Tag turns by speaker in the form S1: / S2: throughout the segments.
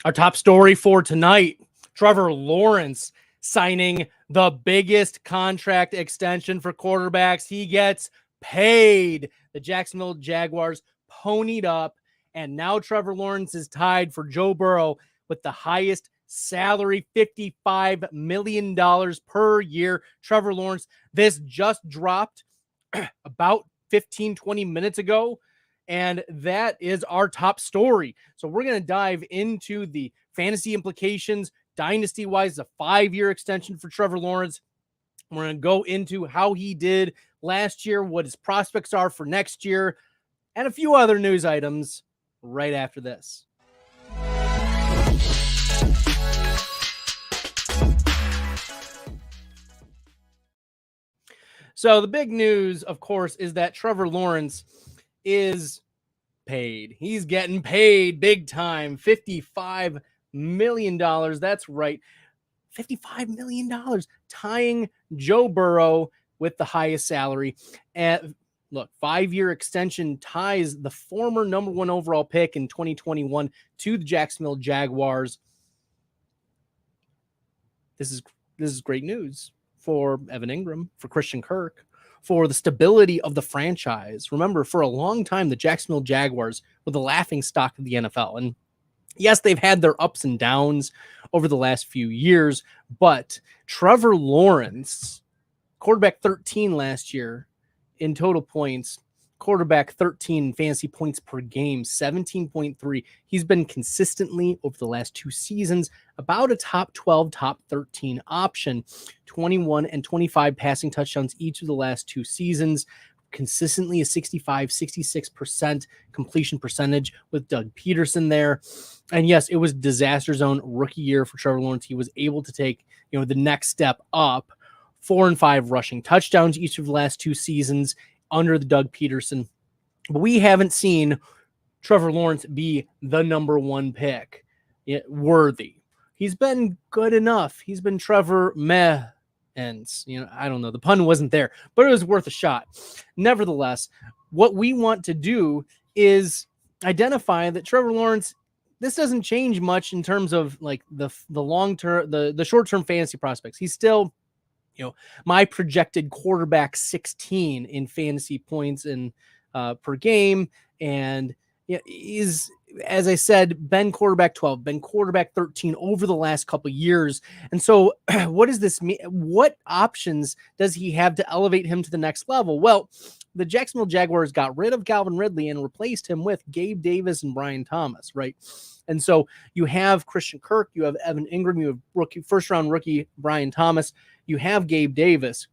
S1: Our top story for tonight, Trevor Lawrence signing the biggest contract extension for quarterbacks. He gets paid. The Jacksonville Jaguars ponied up, and now Trevor Lawrence is tied for Joe Burrow with the highest salary, $55 million per year. Trevor Lawrence, this just dropped about 15-20 minutes ago, and that is our top story. So we're going to dive into the fantasy implications, dynasty-wise, a 5-year extension for Trevor Lawrence. We're going to go into how he did last year, what his prospects are for next year, and a few other news items right after this. So the big news, of course, is that Trevor Lawrence is paid. He's getting paid big time, $55 million. That's right, $55 million, tying Joe Burrow with the highest salary. And look, 5-year extension ties the former number 1 overall pick in 2021 to the Jacksonville Jaguars. This is great news for Evan Ingram, for Christian Kirk, for the stability of the franchise. Remember, for a long time, the Jacksonville Jaguars were the laughingstock of the NFL. And yes, they've had their ups and downs over the last few years, but Trevor Lawrence, quarterback 13 last year in total points, quarterback 13 fantasy points per game, 17.3. He's been consistently over the last 2 seasons about a top 12, top 13 option, 21 and 25 passing touchdowns each of the last 2 seasons, consistently a 65-66% completion percentage with Doug Peterson there. And yes, it was disaster zone rookie year for Trevor Lawrence. He was able to take, the next step up, 4 and 5 rushing touchdowns each of the last 2 seasons under the Doug Peterson. But we haven't seen Trevor Lawrence be the number 1 pick worthy. He's been good enough. He's been Trevor meh. And, I don't know, the pun wasn't there, but it was worth a shot. Nevertheless, what we want to do is identify that Trevor Lawrence, this doesn't change much in terms of like the long-term, the short-term fantasy prospects. He's still, my projected quarterback 16 in fantasy points and per game. And is, as I said, been quarterback 12, been quarterback 13 over the last couple of years. And so what does this mean? What options does he have to elevate him to the next level? Well, the Jacksonville Jaguars got rid of Calvin Ridley and replaced him with Gabe Davis and Brian Thomas, right? And so you have Christian Kirk, you have Evan Ingram, you have first-round rookie Brian Thomas, you have Gabe Davis.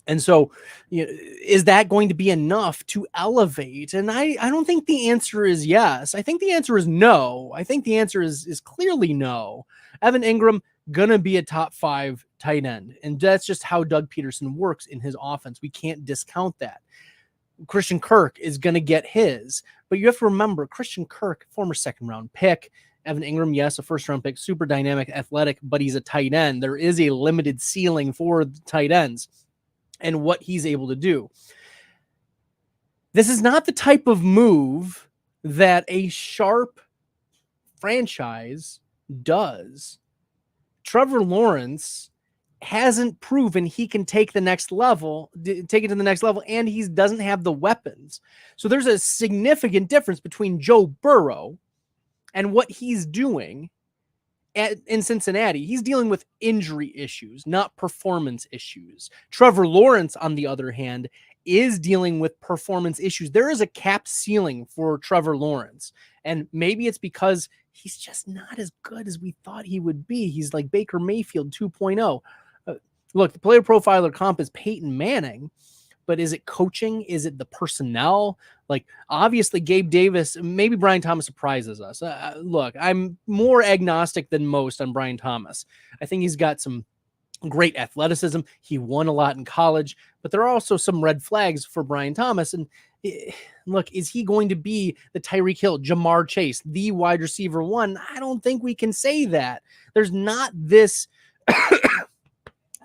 S1: And so, is that going to be enough to elevate? And I don't think the answer is yes. I think the answer is no. I think the answer is clearly no. Evan Ingram going to be a top 5 tight end. And that's just how Doug Peterson works in his offense. We can't discount that. Christian Kirk is going to get his. But you have to remember, Christian Kirk, former 2nd-round pick. Evan Ingram, yes, a 1st-round pick, super dynamic, athletic, but he's a tight end. There is a limited ceiling for the tight ends and what he's able to do. This is not the type of move that a sharp franchise does. Trevor Lawrence hasn't proven he can take it to the next level, and he doesn't have the weapons. So there's a significant difference between Joe Burrow and what he's doing in Cincinnati. He's dealing with injury issues, not performance issues. Trevor Lawrence, on the other hand, is dealing with performance issues. There is a capped ceiling for Trevor Lawrence. And maybe it's because he's just not as good as we thought he would be. He's like Baker Mayfield 2.0. Look, the player profiler comp is Peyton Manning, but is it coaching? Is it the personnel? Like, obviously, Gabe Davis, maybe Brian Thomas surprises us. Look, I'm more agnostic than most on Brian Thomas. I think he's got some great athleticism. He won a lot in college, but there are also some red flags for Brian Thomas. And look, is he going to be the Tyreek Hill, Jamar Chase, the wide receiver 1? I don't think we can say that. There's not this...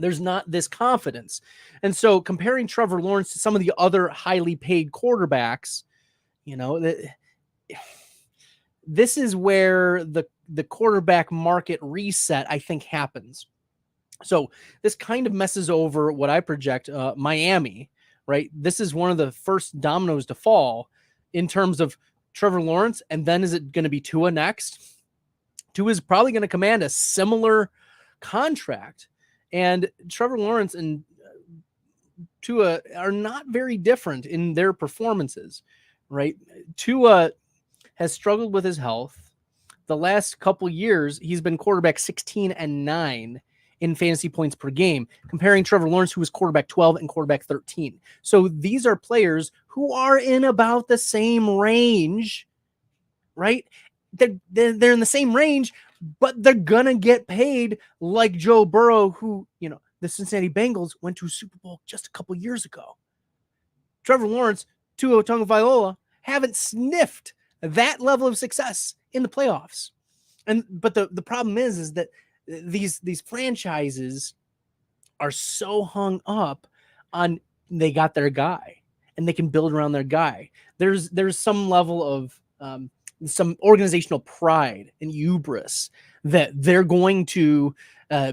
S1: There's not this confidence. And so comparing Trevor Lawrence to some of the other highly paid quarterbacks, this is where the the quarterback market reset, I think, happens. So this kind of messes over what I project Miami, right? This is one of the first dominoes to fall in terms of Trevor Lawrence. And then is it going to be Tua next? Tua is probably going to command a similar contract. And Trevor Lawrence and Tua are not very different in their performances, right? Tua has struggled with his health. The last couple years, he's been quarterback 16 and 9 in fantasy points per game, comparing Trevor Lawrence, who was quarterback 12 and quarterback 13. So these are players who are in about the same range, right? They're in the same range, but they're going to get paid like Joe Burrow, who, the Cincinnati Bengals went to a Super Bowl just a couple years ago. Trevor Lawrence, Tua Tagovailoa haven't sniffed that level of success in the playoffs. But the problem is that these franchises are so hung up on they got their guy and they can build around their guy. There's some level of some organizational pride and hubris that they're going to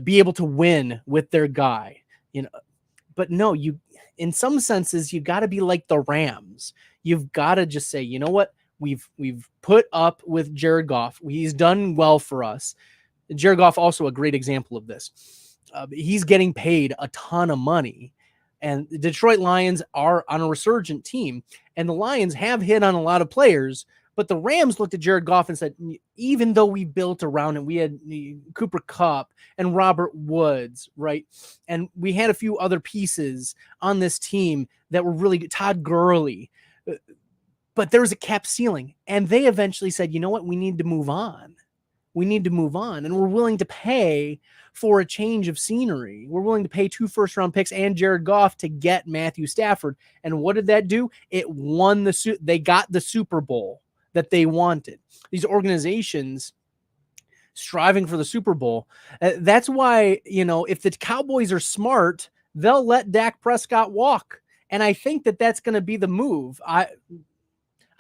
S1: be able to win with their guy, But no, in some senses, you got to be like the Rams. You've got to just say, you know what? We've put up with Jared Goff. He's done well for us. Jared Goff also a great example of this. He's getting paid a ton of money. And the Detroit Lions are on a resurgent team. And the Lions have hit on a lot of players. But the Rams looked at Jared Goff and said, even though we built around him, we had Cooper Kupp and Robert Woods, right? And we had a few other pieces on this team that were really good. Todd Gurley. But there was a cap ceiling. And they eventually said, you know what? We need to move on. We need to move on. And we're willing to pay for a change of scenery. We're willing to pay 2 first-round picks and Jared Goff to get Matthew Stafford. And what did that do? It won they got the Super Bowl that they wanted. These organizations striving for the Super Bowl. That's why, if the Cowboys are smart, they'll let Dak Prescott walk. And I think that's going to be the move. I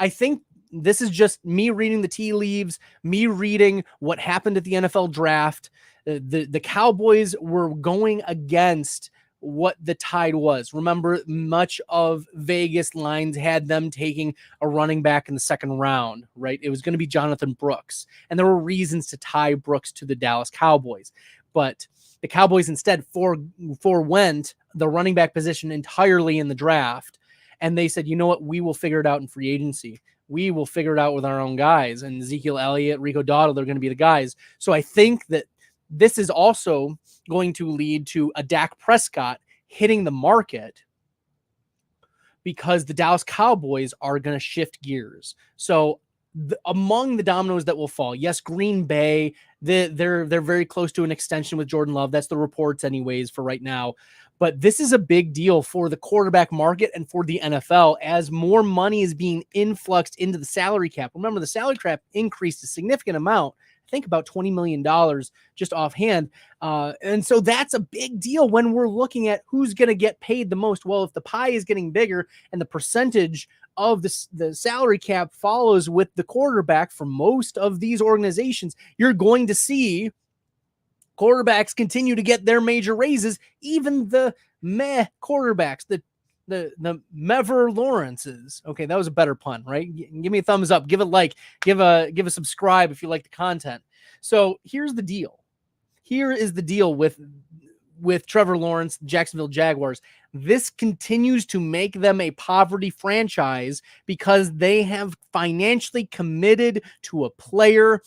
S1: think this is just me reading the tea leaves, me reading what happened at the NFL draft. The Cowboys were going against what the tide was. Remember, much of Vegas lines had them taking a running back in the second round, right? It was going to be Jonathan Brooks. And there were reasons to tie Brooks to the Dallas Cowboys. But the Cowboys instead forewent the running back position entirely in the draft. And they said, you know what? We will figure it out in free agency. We will figure it out with our own guys. And Ezekiel Elliott, Rico Dowdle, they're going to be the guys. So I think that this is also going to lead to a Dak Prescott hitting the market because the Dallas Cowboys are going to shift gears. So among the dominoes that will fall, yes, Green Bay, they're very close to an extension with Jordan Love. That's the reports anyways for right now. But this is a big deal for the quarterback market and for the NFL as more money is being influxed into the salary cap. Remember, the salary cap increased a significant amount. I think about $20 million just offhand. And so that's a big deal when we're looking at who's going to get paid the most. Well, if the pie is getting bigger and the percentage of the salary cap follows with the quarterback for most of these organizations, you're going to see quarterbacks continue to get their major raises, even the meh quarterbacks, the Mever Lawrences. Okay, that was a better pun, right? Give me a thumbs up, give a like, give a subscribe if you like the content. So here's the deal. Here is the deal with Trevor Lawrence, Jacksonville Jaguars. This continues to make them a poverty franchise because they have financially committed to a player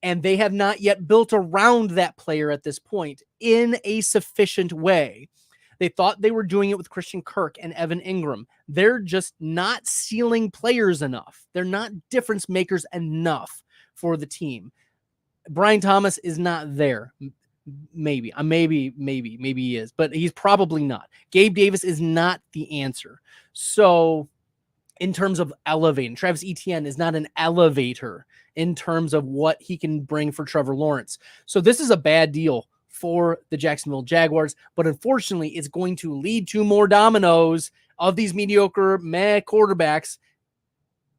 S1: and they have not yet built around that player at this point in a sufficient way. They thought they were doing it with Christian Kirk and Evan Ingram. They're just not ceiling players enough. They're not difference makers enough for the team. Brian Thomas is not there. Maybe he is, but he's probably not. Gabe Davis is not the answer. So in terms of elevating, Travis Etienne is not an elevator in terms of what he can bring for Trevor Lawrence. So this is a bad deal for the Jacksonville Jaguars, but unfortunately it's going to lead to more dominoes of these mediocre meh quarterbacks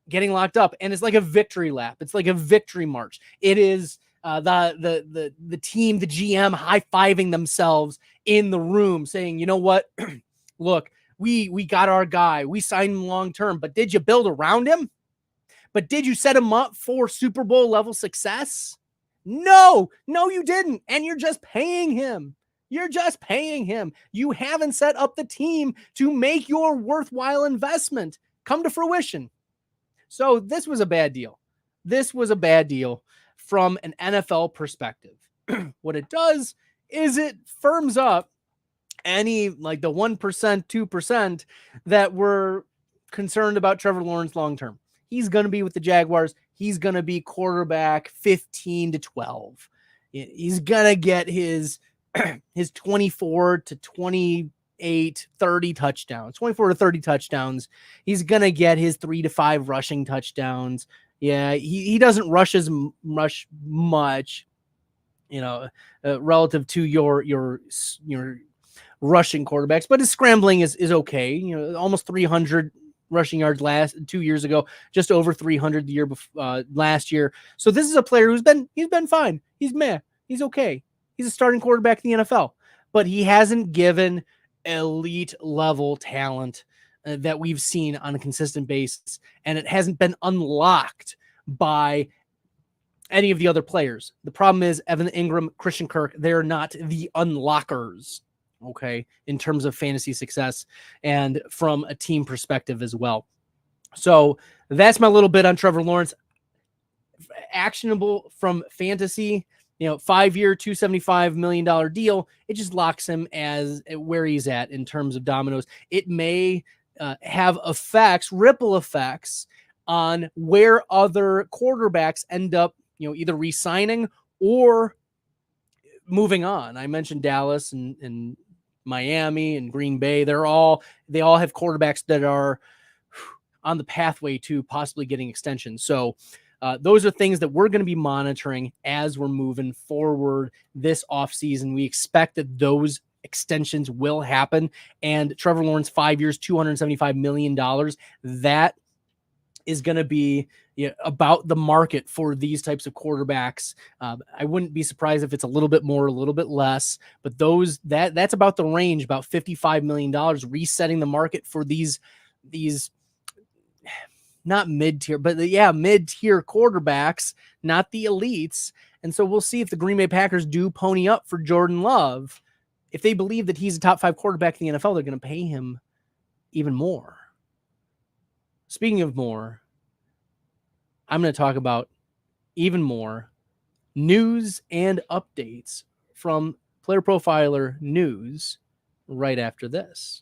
S1: getting locked up. And it's like a victory lap. It's like a victory march. It is the team, the GM high-fiving themselves in the room saying, you know what, look, we got our guy, we signed him long-term, but did you build around him? But did you set him up for Super Bowl level success? No, you didn't. And you're just paying him. You haven't set up the team to make your worthwhile investment come to fruition. So this was a bad deal. From an NFL perspective. What it does is it firms up any like the 1%, 2% that were concerned about Trevor Lawrence long-term. He's going to be with the Jaguars. He's going to be quarterback 15 to 12. He's going to get his 24 to 28, 30 touchdowns, 24 to 30 touchdowns. He's going to get his 3 to 5 rushing touchdowns. Yeah, he doesn't rush much, relative to your rushing quarterbacks, but his scrambling is okay. Almost 300 rushing yards 2 years ago, just over 300 the year before, last year. So this is a player he's been fine. He's okay. He's a starting quarterback in the NFL, but he hasn't given elite level talent that we've seen on a consistent basis, and it hasn't been unlocked by any of the other players. The problem is Evan Ingram, Christian Kirk, they're not the unlockers, okay, in terms of fantasy success and from a team perspective as well. So that's my little bit on Trevor Lawrence. Actionable from fantasy, 5-year, $275 million deal. It just locks him as where he's at in terms of dominoes. It may have ripple effects on where other quarterbacks end up, either re-signing or moving on. I mentioned Dallas and Miami and Green Bay. They all have quarterbacks that are on the pathway to possibly getting extensions. So those are things that we're going to be monitoring as we're moving forward this offseason. We expect that those extensions will happen. And Trevor Lawrence, 5 years, $275 million, that is going to be about the market for these types of quarterbacks. I wouldn't be surprised if it's a little bit more, a little bit less, but that's about the range, about $55 million, resetting the market for these not mid-tier, but mid-tier quarterbacks, not the elites. And so we'll see if the Green Bay Packers do pony up for Jordan Love. If they believe that he's a top 5 quarterback in the NFL, they're going to pay him even more. Speaking of more, I'm going to talk about even more news and updates from Player Profiler News right after this.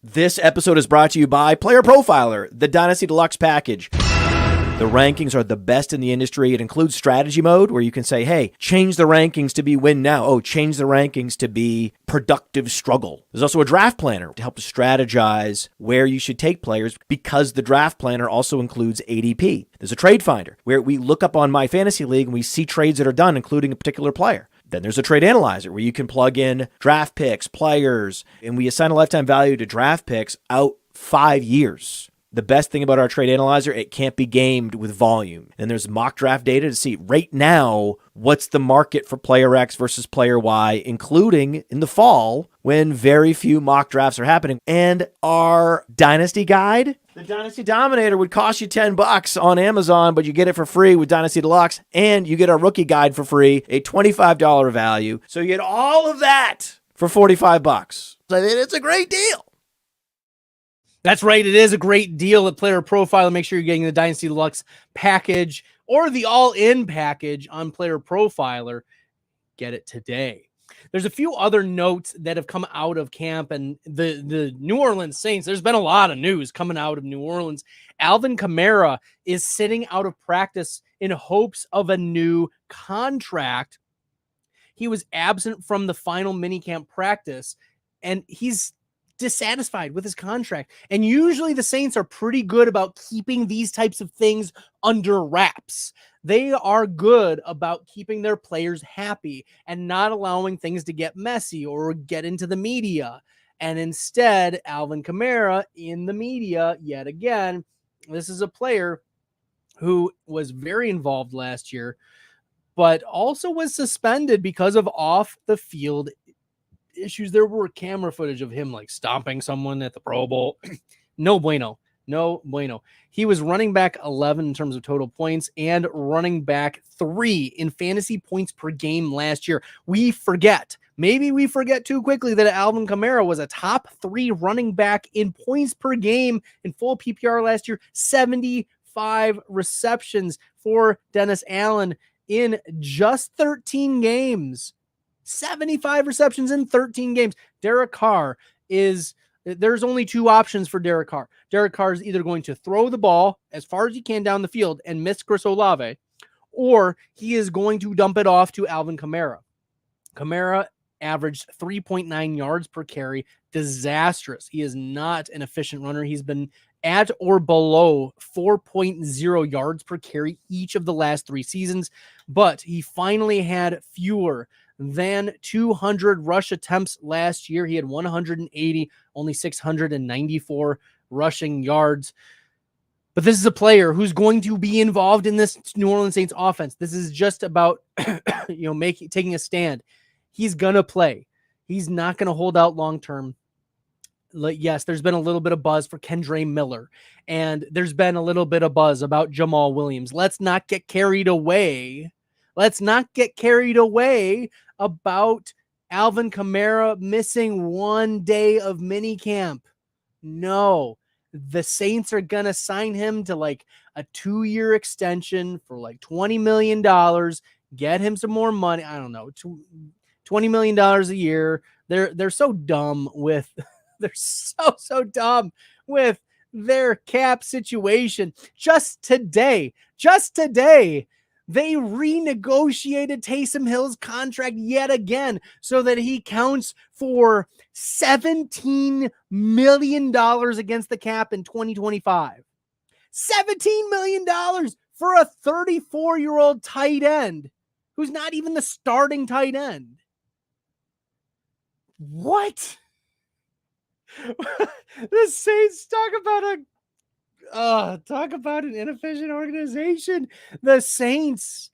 S2: This episode is brought to you by Player Profiler, the Dynasty Deluxe package. The rankings are the best in the industry. It includes strategy mode where you can say, hey, change the rankings to be win now. Oh, change the rankings to be productive struggle. There's also a draft planner to help to strategize where you should take players because the draft planner also includes ADP. There's a trade finder where we look up on My Fantasy League and we see trades that are done, including a particular player. Then there's a trade analyzer where you can plug in draft picks, players, and we assign a lifetime value to draft picks out 5 years. The best thing about our trade analyzer, it can't be gamed with volume. And there's mock draft data to see right now what's the market for player X versus player Y, including in the fall when very few mock drafts are happening. And our Dynasty Guide, the Dynasty Dominator, would cost you $10 on Amazon, but you get it for free with Dynasty Deluxe, and you get our Rookie Guide for free, a $25 value. So you get all of that for $45. I mean, it's a great deal.
S1: That's right. It is a great deal at Player Profiler. Make sure you're getting the Dynasty Deluxe package or the all-in package on Player Profiler. Get it today. There's a few other notes that have come out of camp and the New Orleans Saints. There's been a lot of news coming out of New Orleans. Alvin Kamara is sitting out of practice in hopes of a new contract. He was absent from the final minicamp practice, and he's dissatisfied with his contract. And usually the Saints are pretty good about keeping these types of things under wraps. They are good about keeping their players happy and not allowing things to get messy or get into the media. And instead, Alvin Kamara in the media, yet again, this is a player who was very involved last year, but also was suspended because of off the field issues. There were camera footage of him like stomping someone at the Pro Bowl. No bueno. No bueno. He was running back 11 in terms of total points and running back 3 in fantasy points per game last year. Maybe we forget too quickly that Alvin Kamara was a top 3 running back in points per game in full PPR last year. 75 receptions for Dennis Allen in just 13 games. 75 receptions in 13 games. Derek Carr there's only 2 options for Derek Carr. Derek Carr is either going to throw the ball as far as he can down the field and miss Chris Olave, or he is going to dump it off to Alvin Kamara. Kamara averaged 3.9 yards per carry. Disastrous. He is not an efficient runner. He's been at or below 4.0 yards per carry each of the last 3 seasons, but he finally had fewer than 200 rush attempts last year. He had 180, only 694 rushing yards. But this is a player who's going to be involved in this New Orleans Saints offense. This is just about taking a stand. He's gonna play. He's not gonna hold out long term. Yes, there's been a little bit of buzz for Kendre Miller, and there's been a little bit of buzz about Jamal Williams. Let's not get carried away. Let's not get carried away about Alvin Kamara missing 1 day of minicamp. No, the Saints are going to sign him to like a 2-year extension for like $20 million, get him some more money. I don't know, $20 million a year. They're so dumb with they're so dumb with their cap situation. Just today, they renegotiated Taysom Hill's contract yet again so that he counts for $17 million against the cap in 2025. $17 million for a 34-year-old tight end who's not even the starting tight end. What? The Saints talk about an inefficient organization. The Saints.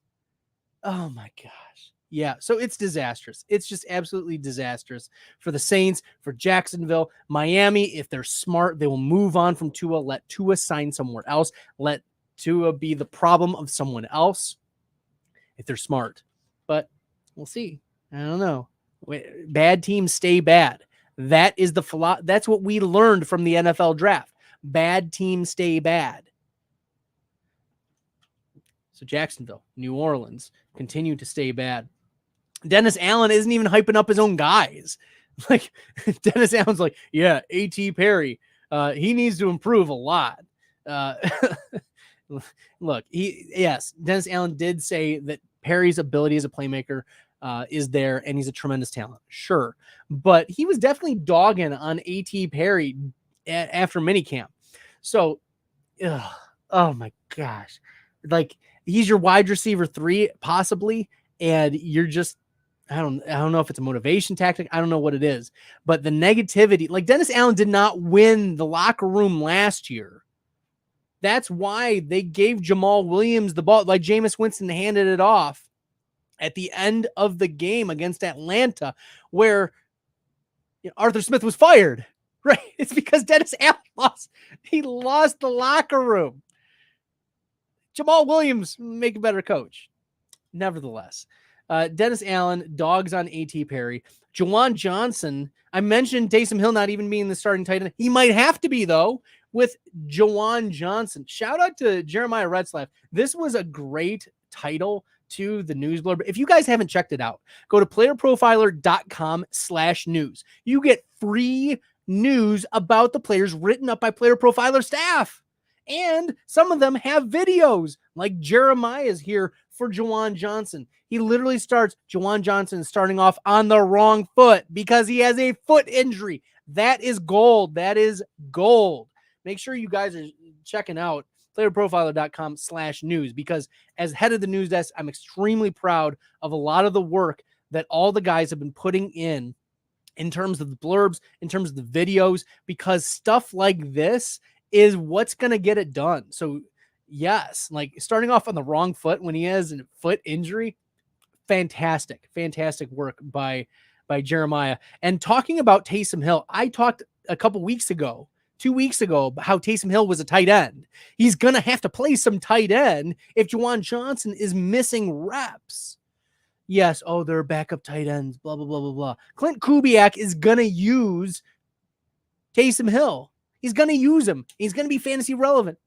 S1: Oh my gosh. Yeah. So it's disastrous. It's just absolutely disastrous for the Saints, for Jacksonville, Miami. If they're smart, they will move on from Tua. Let Tua sign somewhere else. Let Tua be the problem of someone else if they're smart. But we'll see. I don't know. Bad teams stay bad. That is that's what we learned from the NFL draft. Bad teams stay bad. So Jacksonville, New Orleans continue to stay bad. Dennis Allen isn't even hyping up his own guys. Like Dennis Allen's like, yeah, A.T. Perry, he needs to improve a lot. Look, Dennis Allen did say that Perry's ability as a playmaker is there, and he's a tremendous talent. Sure. But he was definitely dogging on A.T. Perry after minicamp. So, oh my gosh. Like, he's your wide receiver 3, possibly, and you're just, I don't know if it's a motivation tactic. I don't know what it is. But the negativity, like Dennis Allen did not win the locker room last year. That's why they gave Jamal Williams the ball. Like Jameis Winston handed it off at the end of the game against Atlanta, where Arthur Smith was fired, right? It's because Dennis Allen lost. He lost the locker room. Jamal Williams, make a better coach. Nevertheless, Dennis Allen dogs on A.T. Perry. Juwan Johnson, I mentioned Taysom Hill not even being the starting tight end. He might have to be, though, with Juwan Johnson. Shout out to Jeremiah Retzlaff. This was a great title to the news blurb. If you guys haven't checked it out, go to playerprofiler.com/news. You get free news about the players written up by Player Profiler staff. And some of them have videos, like Jeremiah's here for Juwan Johnson. He literally starts, Juwan Johnson starting off on the wrong foot because he has a foot injury. That is gold. That is gold. Make sure you guys are checking out playerprofiler.com/news, because as head of the news desk, I'm extremely proud of a lot of the work that all the guys have been putting in terms of the blurbs, in terms of the videos, because stuff like this is what's going to get it done. So Yes, like starting off on the wrong foot when he has a foot injury. Fantastic work by Jeremiah. And talking about Taysom Hill, I talked a couple weeks ago, 2 weeks ago, about how Taysom Hill was a tight end. He's going to have to play some tight end if Juwan Johnson is missing reps. Yes, they're backup tight ends, blah, blah, blah, blah, blah. Clint Kubiak is going to use Taysom Hill. He's going to use him. He's going to be fantasy relevant.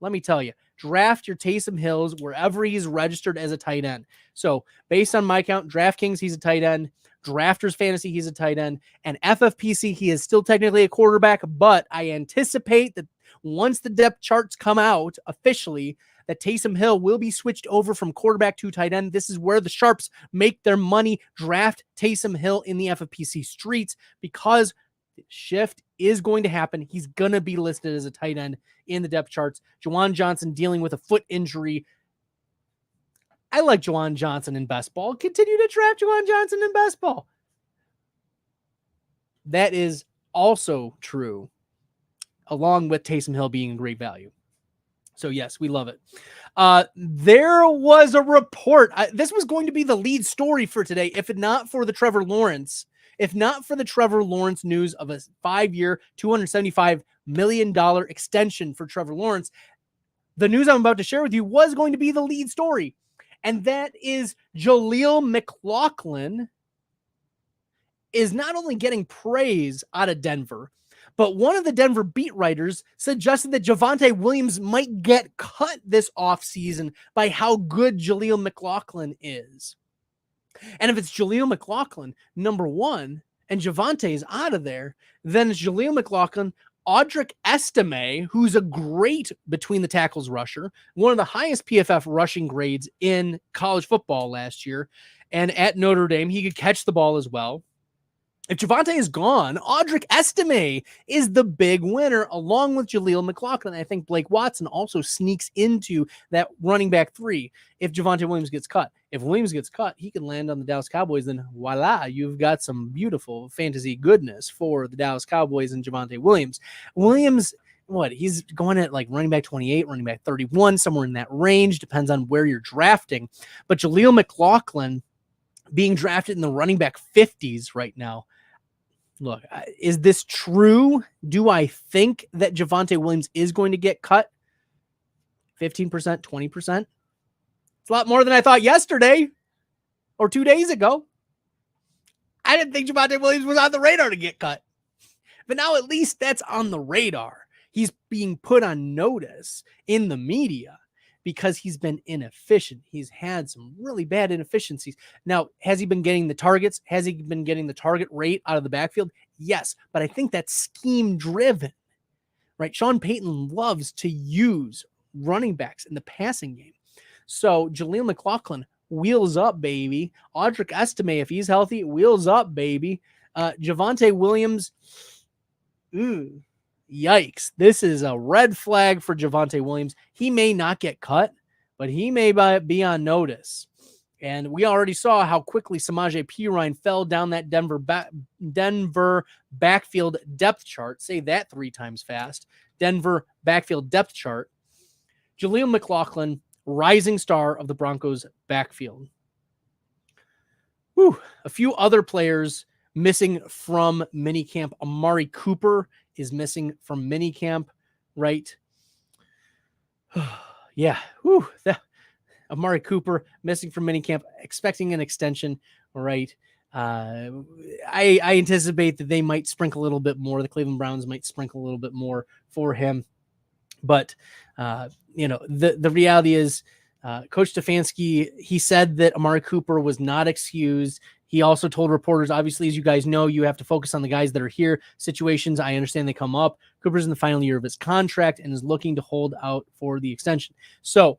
S1: Let me tell you, draft your Taysom Hills wherever he's registered as a tight end. So based on my count, DraftKings, he's a tight end. Drafters Fantasy, he's a tight end. And FFPC, he is still technically a quarterback, but I anticipate that once the depth charts come out officially, that Taysom Hill will be switched over from quarterback to tight end. This is where the sharps make their money. Draft Taysom Hill in the FFPC streets because the shift is going to happen. He's going to be listed as a tight end in the depth charts. Juwan Johnson dealing with a foot injury. I like Juwan Johnson in best ball. Continue to draft Juwan Johnson in best ball. That is also true, along with Taysom Hill being a great value. So yes, we love it. There was a report. This was going to be the lead story for today, if not for the Trevor Lawrence news of a 5-year, $275 million extension for Trevor Lawrence. The news I'm about to share with you was going to be the lead story. And that is Jaleel McLaughlin is not only getting praise out of Denver, but one of the Denver beat writers suggested that Javonte Williams might get cut this offseason by how good Jaleel McLaughlin is. And if it's Jaleel McLaughlin, number one, and Javonte is out of there, then it's Jaleel McLaughlin, Audric Estime, who's a great between the tackles rusher, one of the highest PFF rushing grades in college football last year. And at Notre Dame, he could catch the ball as well. If Javonte is gone, Audric Estime is the big winner, along with Jaleel McLaughlin. I think Blake Watson also sneaks into that running back 3 if Javonte Williams gets cut. If Williams gets cut, he can land on the Dallas Cowboys, then voila, you've got some beautiful fantasy goodness for the Dallas Cowboys and Javonte Williams. Williams, he's going at like running back 28, running back 31, somewhere in that range, depends on where you're drafting. But Jaleel McLaughlin being drafted in the running back 50s right now. Look, is this true? Do I think that Javonte Williams is going to get cut? 15%, 20%? It's a lot more than I thought yesterday or 2 days ago. I didn't think Javonte Williams was on the radar to get cut. But now at least that's on the radar. He's being put on notice in the media because he's been inefficient. He's had some really bad inefficiencies. Now, has he been getting the targets? Has he been getting the target rate out of the backfield? Yes, but I think that's scheme-driven, right? Sean Payton loves to use running backs in the passing game. So Jaleel McLaughlin, wheels up, baby. Audric Estime, if he's healthy, wheels up, baby. Javonte Williams, yikes. This is a red flag for Javonte Williams. He may not get cut, but he may be on notice. And we already saw how quickly Samaje Perine fell down that Denver backfield depth chart. Say that 3 times fast. Denver backfield depth chart. Jaleel McLaughlin, rising star of the Broncos backfield. A few other players missing from minicamp. Amari Cooper is missing from minicamp, right? Yeah. Amari Cooper missing from minicamp, expecting an extension, right? I anticipate that they might sprinkle a little bit more. The Cleveland Browns might sprinkle a little bit more for him. But, the reality is Coach Stefanski, he said that Amari Cooper was not excused. He also told reporters, obviously, as you guys know, you have to focus on the guys that are here. Situations, I understand they come up. Cooper's in the final year of his contract and is looking to hold out for the extension. So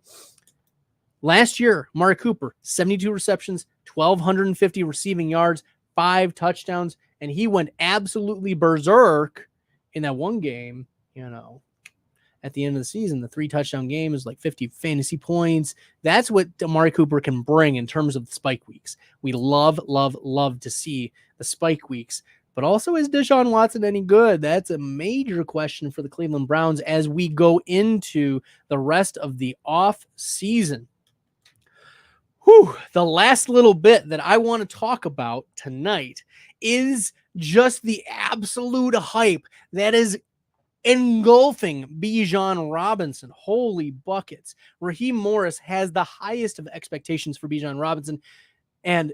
S1: last year, Amari Cooper, 72 receptions, 1,250 receiving yards, 5 touchdowns, and he went absolutely berserk in that one game, at the end of the season. The 3 touchdown game is like 50 fantasy points. That's what Amari Cooper can bring in terms of the spike weeks. We love to see the spike weeks. But also, is Deshaun Watson any good? That's a major question for the Cleveland Browns as we go into the rest of the off season. The last little bit that I want to talk about tonight is just the absolute hype that is engulfing Bijan Robinson. Holy buckets. Raheem Morris has the highest of expectations for Bijan Robinson. And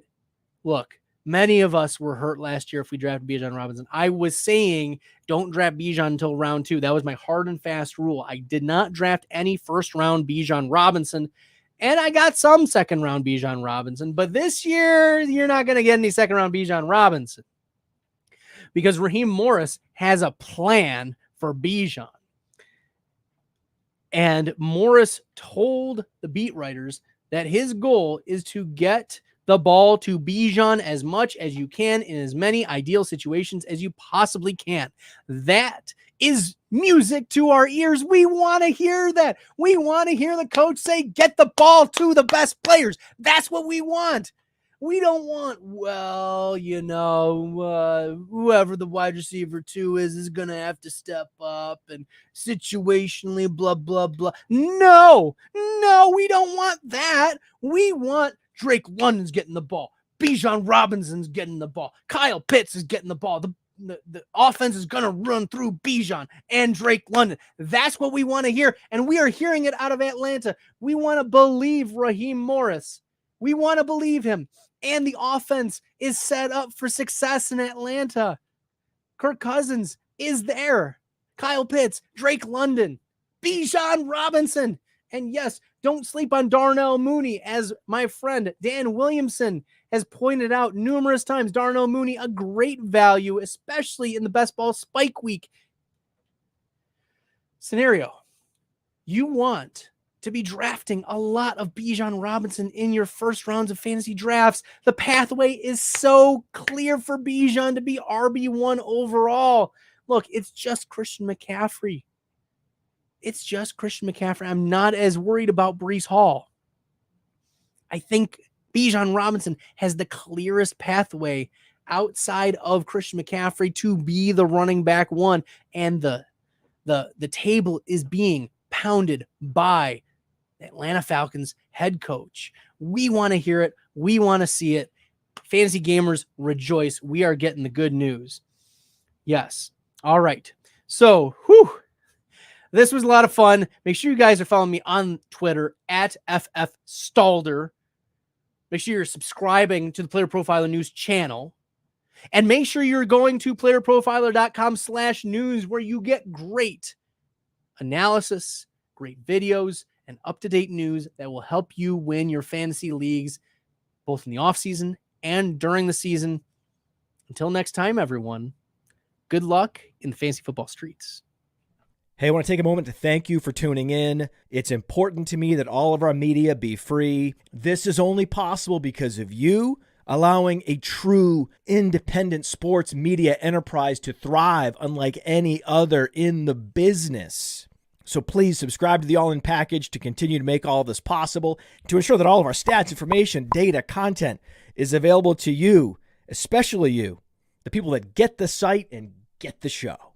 S1: look, many of us were hurt last year if we drafted Bijan Robinson. I was saying don't draft Bijan until round 2. That was my hard and fast rule. I did not draft any first round Bijan Robinson. And I got some second round Bijan Robinson. But this year, you're not going to get any second round Bijan Robinson. Because Raheem Morris has a plan for Bijan. And Morris told the beat writers that his goal is to get the ball to Bijan as much as you can in as many ideal situations as you possibly can. That is music to our ears. We want to hear that. We want to hear the coach say, get the ball to the best players. That's what we want. We don't want, whoever the wide receiver 2 is going to have to step up and situationally blah, blah, blah. No, we don't want that. We want Drake London's getting the ball. Bijan Robinson's getting the ball. Kyle Pitts is getting the ball. The offense is going to run through Bijan and Drake London. That's what we want to hear. And we are hearing it out of Atlanta. We want to believe Raheem Morris. We want to believe him. And the offense is set up for success in Atlanta. Kirk Cousins is there. Kyle Pitts, Drake London, Bijan Robinson. And yes, don't sleep on Darnell Mooney, as my friend Dan Williamson has pointed out numerous times. Darnell Mooney, a great value, especially in the best ball spike week scenario. You want to be drafting a lot of Bijan Robinson in your first rounds of fantasy drafts. The pathway is so clear for Bijan to be RB1 overall. Look, it's just Christian McCaffrey. I'm not as worried about Breece Hall. I think Bijan Robinson has the clearest pathway outside of Christian McCaffrey to be the running back 1. And the table is being pounded by the Atlanta Falcons head coach. We want to hear it. We want to see it. Fantasy gamers, rejoice. We are getting the good news. Yes. All right. So, this was a lot of fun. Make sure you guys are following me on Twitter at FFStalder. Make sure you're subscribing to the Player Profiler News channel. And make sure you're going to playerprofiler.com/news, where you get great analysis, great videos, and up-to-date news that will help you win your fantasy leagues, both in the offseason and during the season. Until next time, everyone, good luck in the fantasy football streets.
S2: Hey, I want to take a moment to thank you for tuning in. It's important to me that all of our media be free. This is only possible because of you allowing a true independent sports media enterprise to thrive unlike any other in the business. So please subscribe to the All In Package to continue to make all of this possible, to ensure that all of our stats, information, data, content is available to you, especially you, the people that get the site and get the show.